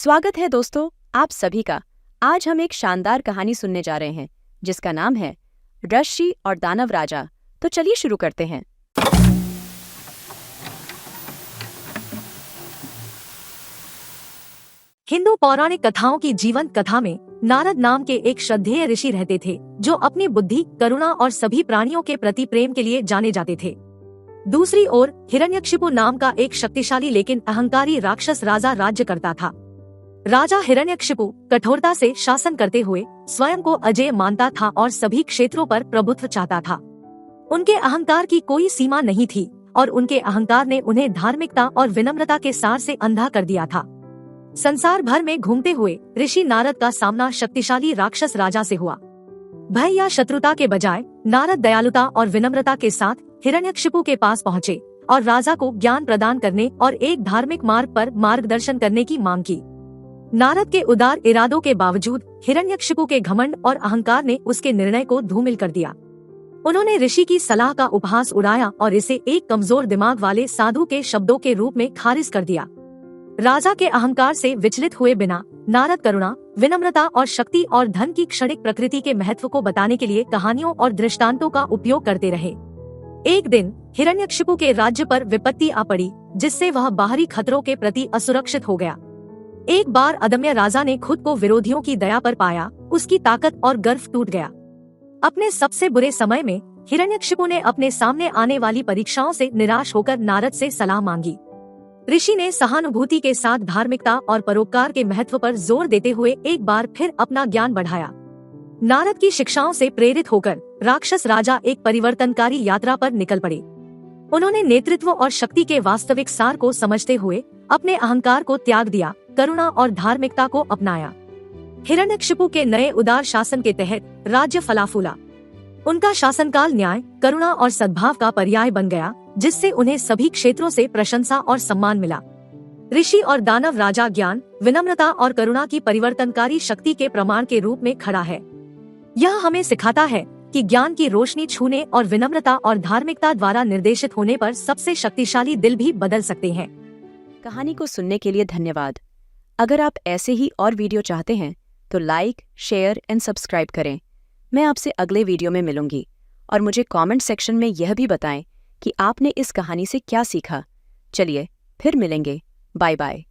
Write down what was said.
स्वागत है दोस्तों, आप सभी का। आज हम एक शानदार कहानी सुनने जा रहे हैं जिसका नाम है ऋषि और दानव राजा। तो चलिए शुरू करते हैं। हिंदू पौराणिक कथाओं की जीवंत कथा में नारद नाम के एक श्रद्धेय ऋषि रहते थे जो अपनी बुद्धि, करुणा और सभी प्राणियों के प्रति प्रेम के लिए जाने जाते थे। दूसरी ओर हिरण्यकशिपु नाम का एक शक्तिशाली लेकिन अहंकारी राक्षस राजा राज्य करता था। राजा हिरण्यकशिपु कठोरता से शासन करते हुए स्वयं को अजेय मानता था और सभी क्षेत्रों पर प्रभुत्व चाहता था। उनके अहंकार की कोई सीमा नहीं थी और उनके अहंकार ने उन्हें धार्मिकता और विनम्रता के सार से अंधा कर दिया था। संसार भर में घूमते हुए ऋषि नारद का सामना शक्तिशाली राक्षस राजा से हुआ। भय या शत्रुता के बजाय नारद दयालुता और विनम्रता के साथ हिरण्यकशिपु के पास पहुँचे और राजा को ज्ञान प्रदान करने और एक धार्मिक मार्ग पर मार्गदर्शन करने की मांग की। नारद के उदार इरादों के बावजूद हिरण्यकशिपु के घमंड और अहंकार ने उसके निर्णय को धूमिल कर दिया। उन्होंने ऋषि की सलाह का उपहास उड़ाया और इसे एक कमजोर दिमाग वाले साधु के शब्दों के रूप में खारिज कर दिया। राजा के अहंकार से विचलित हुए बिना नारद करुणा, विनम्रता और शक्ति और धन की क्षणिक प्रकृति के महत्व को बताने के लिए कहानियों और दृष्टांतों का उपयोग करते रहे। एक दिन हिरण्यकशिपु के राज्य पर विपत्ति आ पड़ी जिससे वह बाहरी खतरों के प्रति असुरक्षित हो गया। एक बार अदम्य राजा ने खुद को विरोधियों की दया पर पाया, उसकी ताकत और गर्व टूट गया। अपने सबसे बुरे समय में हिरण्यकशिपु ने अपने सामने आने वाली परीक्षाओं से निराश होकर नारद से सलाह मांगी। ऋषि ने सहानुभूति के साथ धार्मिकता और परोपकार के महत्व पर जोर देते हुए एक बार फिर अपना ज्ञान बढ़ाया। नारद की शिक्षाओं से प्रेरित होकर राक्षस राजा एक परिवर्तनकारी यात्रा पर निकल पड़े। उन्होंने नेतृत्व और शक्ति के वास्तविक सार को समझते हुए अपने अहंकार को त्याग दिया, करुणा और धार्मिकता को अपनाया। हिरण्यकशिपु के नए उदार शासन के तहत राज्य फला फूला। उनका शासनकाल न्याय, करुणा और सद्भाव का पर्याय बन गया, जिससे उन्हें सभी क्षेत्रों से प्रशंसा और सम्मान मिला। ऋषि और दानव राजा ज्ञान, विनम्रता और करुणा की परिवर्तनकारी शक्ति के प्रमाण के रूप में खड़ा है। यह हमें सिखाता है कि ज्ञान की रोशनी छूने और विनम्रता और धार्मिकता द्वारा निर्देशित होने पर सबसे शक्तिशाली दिल भी बदल सकते हैं। कहानी को सुनने के लिए धन्यवाद। अगर आप ऐसे ही और वीडियो चाहते हैं तो लाइक, शेयर एंड सब्सक्राइब करें। मैं आपसे अगले वीडियो में मिलूंगी और मुझे कमेंट सेक्शन में यह भी बताएं कि आपने इस कहानी से क्या सीखा। चलिए फिर मिलेंगे। Bye bye.